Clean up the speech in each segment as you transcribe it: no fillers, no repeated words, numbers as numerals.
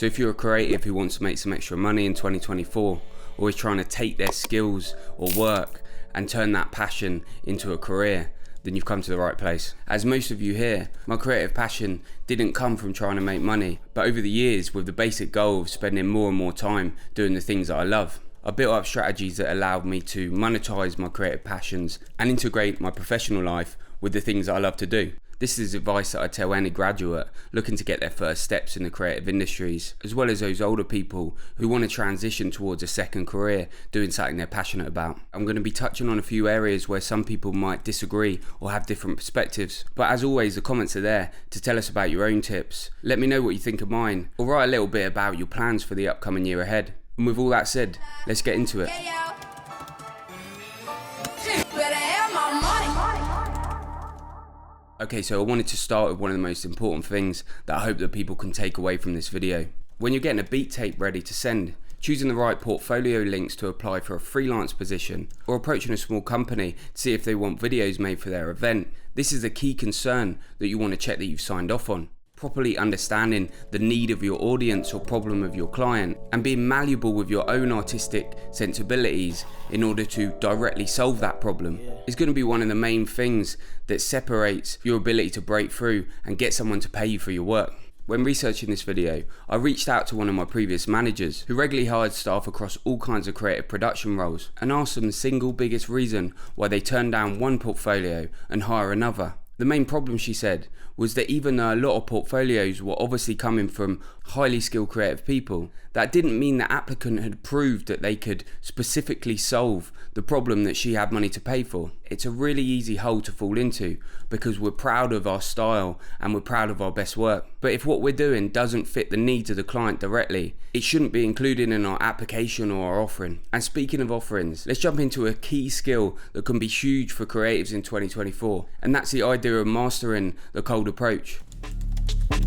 So if you're a creative who wants to make some extra money in 2024, or is trying to take their skills or work and turn that passion into a career, then you've come to the right place. As most of you here, my creative passion didn't come from trying to make money, but over the years with the basic goal of spending more and more time doing the things that I love. I built up strategies that allowed me to monetize my creative passions and integrate my professional life with the things that I love to do. This is advice that I tell any graduate looking to get their first steps in the creative industries, as well as those older people who want to transition towards a second career doing something they're passionate about. I'm going to be touching on a few areas where some people might disagree or have different perspectives, but as always the comments are there to tell us about your own tips. Let me know what you think of mine, or write a little bit about your plans for the upcoming year ahead. And with all that said, let's get into it. Okay, so I wanted to start with one of the most important things that I hope that people can take away from this video. When you're getting a beat tape ready to send, choosing the right portfolio links to apply for a freelance position, or approaching a small company to see if they want videos made for their event, this is a key concern that you want to check that you've signed off on. Properly understanding the need of your audience or problem of your client, and being malleable with your own artistic sensibilities in order to directly solve that problem is going to be one of the main things that separates your ability to break through and get someone to pay you for your work. When researching this video, I reached out to one of my previous managers who regularly hired staff across all kinds of creative production roles and asked them the single biggest reason why they turned down one portfolio and hire another. The main problem, she said, was that even though a lot of portfolios were obviously coming from highly skilled creative people, that didn't mean the applicant had proved that they could specifically solve the problem that she had money to pay for. It's a really easy hole to fall into because we're proud of our style and we're proud of our best work. But if what we're doing doesn't fit the needs of the client directly, it shouldn't be included in our application or our offering. And speaking of offerings, let's jump into a key skill that can be huge for creatives in 2024, and that's the idea of mastering the cold approach.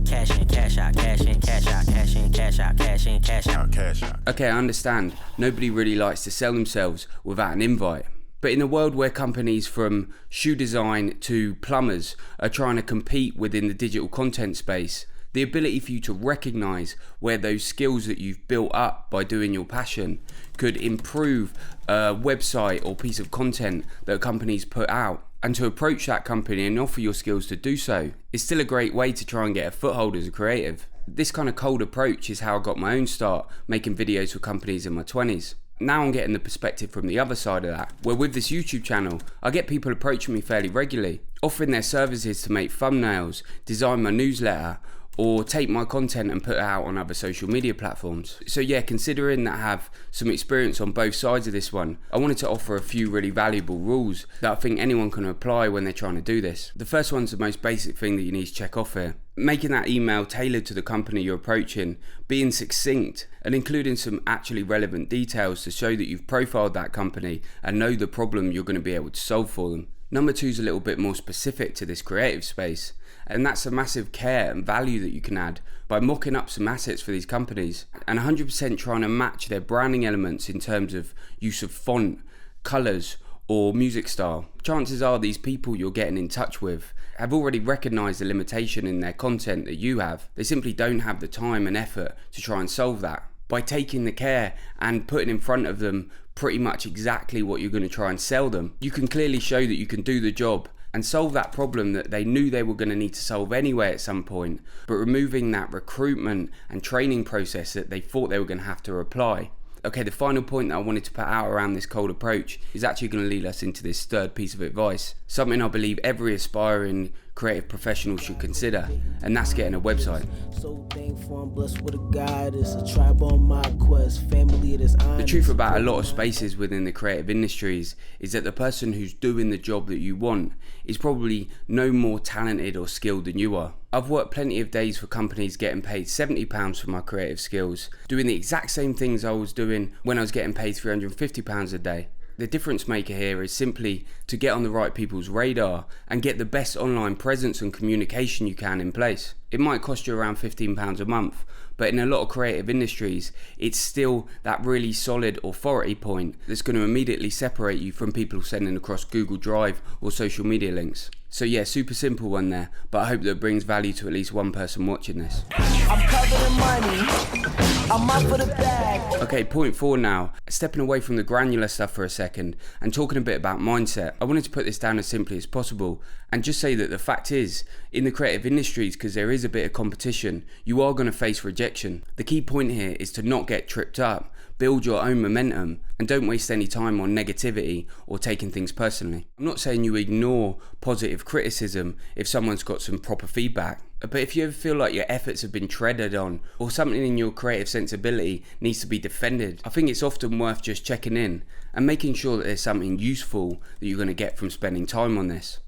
Cash in, cash out, cash in, cash out, cash in, cash out, cash in, cash out, cash out. Okay, I understand. Nobody really likes to sell themselves without an invite. But in a world where companies from shoe design to plumbers are trying to compete within the digital content space, the ability for you to recognize where those skills that you've built up by doing your passion could improve a website or piece of content that companies put out, and to approach that company and offer your skills to do so is still a great way to try and get a foothold as a creative. This kind of cold approach is how I got my own start making videos for companies in my 20s. Now I'm getting the perspective from the other side of that, where with this YouTube channel, I get people approaching me fairly regularly, offering their services to make thumbnails, design my newsletter, or take my content and put it out on other social media platforms. So yeah, considering that I have some experience on both sides of this one, I wanted to offer a few really valuable rules that I think anyone can apply when they're trying to do this. The first one's the most basic thing that you need to check off here. Making that email tailored to the company you're approaching, being succinct, and including some actually relevant details to show that you've profiled that company and know the problem you're going to be able to solve for them. Number two is a little bit more specific to this creative space, and that's a massive care and value that you can add by mocking up some assets for these companies and 100% trying to match their branding elements in terms of use of font, colours, or music style. Chances are these people you're getting in touch with have already recognised the limitation in their content that you have. They simply don't have the time and effort to try and solve that. By taking the care and putting in front of them pretty much exactly what you're going to try and sell them, you can clearly show that you can do the job and solve that problem that they knew they were going to need to solve anyway at some point, but removing that recruitment and training process that they thought they were going to have to apply. Okay, the final point that I wanted to put out around this cold approach is actually going to lead us into this third piece of advice, something I believe every aspiring creative professional should consider, and that's getting a website. So thankful I'm blessed with a God, it's a tribe on my quest, family that's honest. The truth about a lot of spaces within the creative industries is that the person who's doing the job that you want is probably no more talented or skilled than you are. I've worked plenty of days for companies getting paid £70 for my creative skills, doing the exact same things I was doing when I was getting paid £350 a day. The difference maker here is simply to get on the right people's radar and get the best online presence and communication you can in place. It might cost you around £15 a month, but in a lot of creative industries, it's still that really solid authority point that's going to immediately separate you from people sending across Google Drive or social media links. So yeah, super simple one there, but I hope that it brings value to at least one person watching this. I'm covered in money, I'm out for the bag. Okay, point 4 now. Stepping away from the granular stuff for a second and talking a bit about mindset. I wanted to put this down as simply as possible and just say that the fact is, in the creative industries, because there is a bit of competition, you are going to face rejection. The key point here is to not get tripped up, build your own momentum, and don't waste any time on negativity or taking things personally. I'm not saying you ignore positive criticism if someone's got some proper feedback, but if you ever feel like your efforts have been treaded on or something in your creative sensibility needs to be defended, I think it's often worth just checking in and making sure that there's something useful that you're going to get from spending time on this.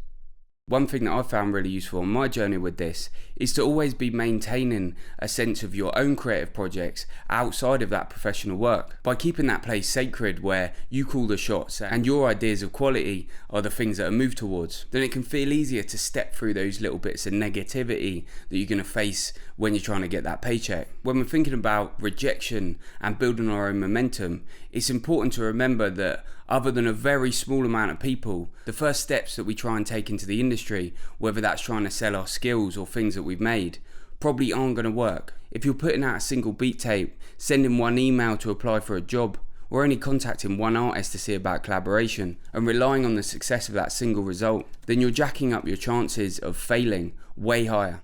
One thing that I found really useful on my journey with this is to always be maintaining a sense of your own creative projects outside of that professional work. By keeping that place sacred where you call the shots and your ideas of quality are the things that are moved towards, then it can feel easier to step through those little bits of negativity that you're going to face when you're trying to get that paycheck. When we're thinking about rejection and building our own momentum, it's important to remember that other than a very small amount of people, the first steps that we try and take into the industry, whether that's trying to sell our skills or things that we've made, probably aren't going to work. If you're putting out a single beat tape, sending one email to apply for a job, or only contacting one artist to see about collaboration, and relying on the success of that single result, then you're jacking up your chances of failing way higher.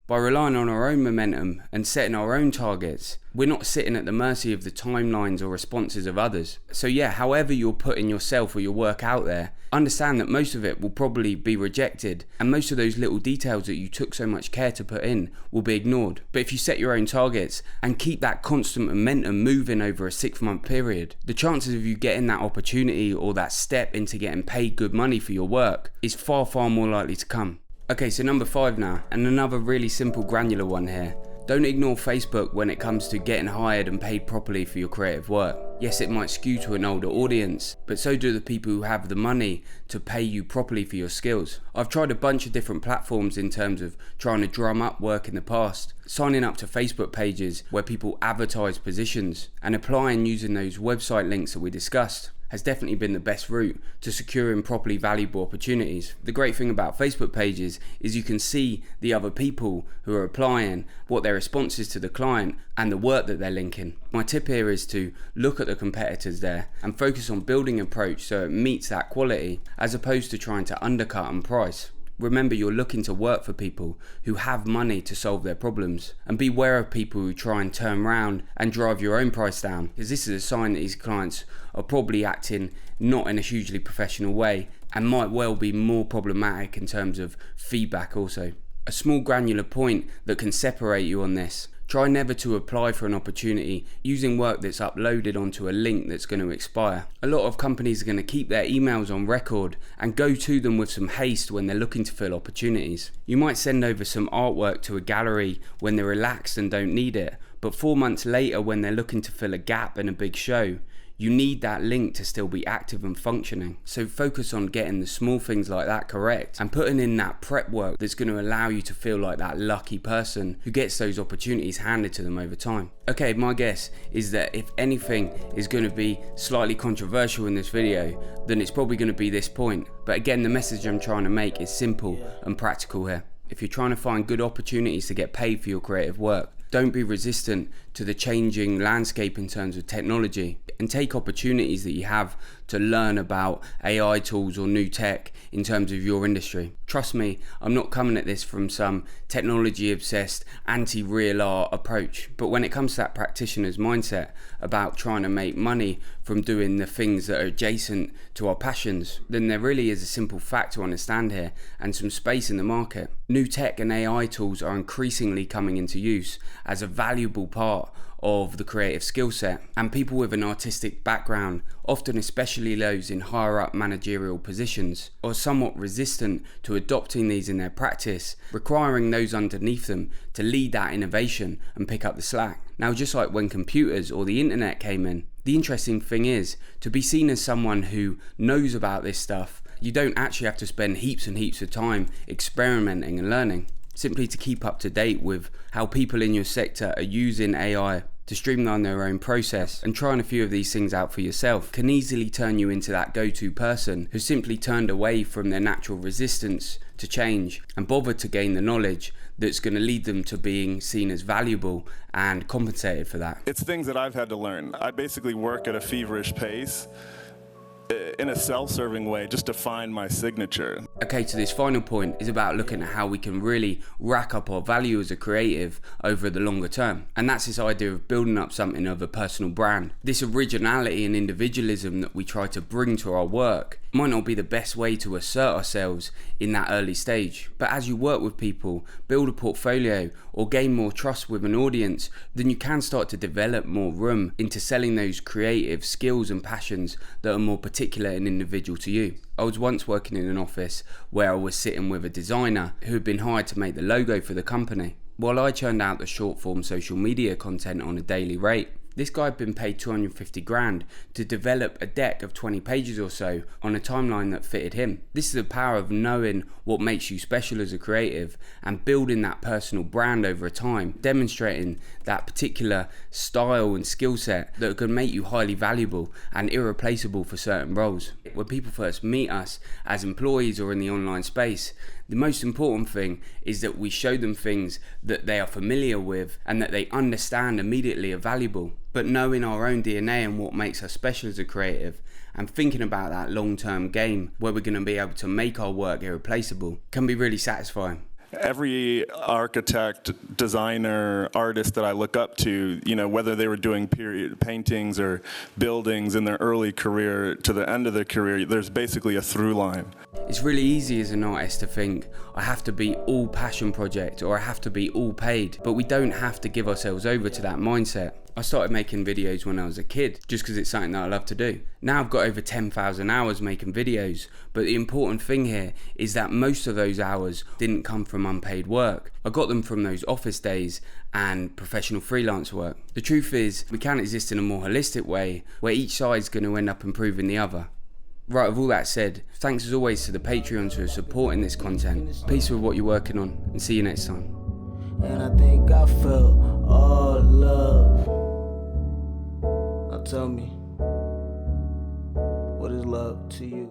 By relying on our own momentum and setting our own targets, we're not sitting at the mercy of the timelines or responses of others. So yeah, however you're putting yourself or your work out there, understand that most of it will probably be rejected, and most of those little details that you took so much care to put in will be ignored. But if you set your own targets and keep that constant momentum moving over a 6-month period, the chances of you getting that opportunity or that step into getting paid good money for your work is far, far more likely to come. Okay, so number 5 now, and another really simple granular one here. Don't ignore Facebook when it comes to getting hired and paid properly for your creative work. Yes, it might skew to an older audience, but so do the people who have the money to pay you properly for your skills. I've tried a bunch of different platforms in terms of trying to drum up work in the past, signing up to Facebook pages where people advertise positions, and applying using those website links that we discussed has definitely been the best route to securing properly valuable opportunities. The great thing about Facebook pages is you can see the other people who are applying, what their response is to the client, and the work that they're linking. My tip here is to look at the competitors there and focus on building an approach so it meets that quality, as opposed to trying to undercut and price. Remember, you're looking to work for people who have money to solve their problems, and beware of people who try and turn around and drive your own price down, because this is a sign that these clients are probably acting not in a hugely professional way and might well be more problematic in terms of feedback also. A small granular point that can separate you on this: try never to apply for an opportunity using work that's uploaded onto a link that's going to expire. A lot of companies are going to keep their emails on record and go to them with some haste when they're looking to fill opportunities. You might send over some artwork to a gallery when they're relaxed and don't need it, but 4 months later when they're looking to fill a gap in a big show, you need that link to still be active and functioning. So focus on getting the small things like that correct and putting in that prep work that's going to allow you to feel like that lucky person who gets those opportunities handed to them over time. Okay, my guess is that if anything is going to be slightly controversial in this video, then it's probably going to be this point. But again, the message I'm trying to make is simple and practical here. If you're trying to find good opportunities to get paid for your creative work, don't be resistant to the changing landscape in terms of technology, and take opportunities that you have to learn about AI tools or new tech in terms of your industry. Trust me, I'm not coming at this from some technology obsessed anti-real art approach, but when it comes to that practitioner's mindset about trying to make money from doing the things that are adjacent to our passions, then there really is a simple fact to understand here and some space in the market. New tech and AI tools are increasingly coming into use as a valuable part of the creative skill set, and people with an artistic background, often especially those in higher up managerial positions, are somewhat resistant to adopting these in their practice, requiring those underneath them to lead that innovation and pick up the slack. Now, just like when computers or the internet came in, the interesting thing is, to be seen as someone who knows about this stuff, you don't actually have to spend heaps and heaps of time experimenting and learning. Simply to keep up to date with how people in your sector are using AI to streamline their own process, and trying a few of these things out for yourself can easily turn you into that go-to person who simply turned away from their natural resistance to change and bothered to gain the knowledge that's going to lead them to being seen as valuable and compensated for that. It's things that I've had to learn. I basically work at a feverish pace in a self-serving way just to find my signature. Okay, so this final point is about looking at how we can really rack up our value as a creative over the longer term. And that's this idea of building up something of a personal brand. This originality and individualism that we try to bring to our work might not be the best way to assert ourselves in that early stage. But as you work with people, build a portfolio, or gain more trust with an audience, then you can start to develop more room into selling those creative skills and passions that are more particular and individual to you. I was once working in an office where I was sitting with a designer who had been hired to make the logo for the company, while I churned out the short form social media content on a daily rate. This guy had been paid 250 grand to develop a deck of 20 pages or so on a timeline that fitted him. This is the power of knowing what makes you special as a creative and building that personal brand over time, demonstrating that particular style and skill set that can make you highly valuable and irreplaceable for certain roles. When people first meet us as employees or in the online space, the most important thing is that we show them things that they are familiar with and that they understand immediately are valuable. But knowing our own DNA and what makes us special as a creative and thinking about that long-term game where we're going to be able to make our work irreplaceable can be really satisfying. Every architect, designer, artist that I look up to, whether they were doing period paintings or buildings in their early career to the end of their career, there's basically a through line. It's really easy as an artist to think, I have to be all passion project or I have to be all paid, but we don't have to give ourselves over to that mindset. I started making videos when I was a kid, just because it's something that I love to do. Now I've got over 10,000 hours making videos, but the important thing here is that most of those hours didn't come from unpaid work. I got them from those office days and professional freelance work. The truth is, we can exist in a more holistic way, where each side's going to end up improving the other. Right, with all that said, thanks as always to the Patreons who are supporting this content. Peace with what you're working on, and see you next time. And I think I felt all love. Now tell me, what is love to you?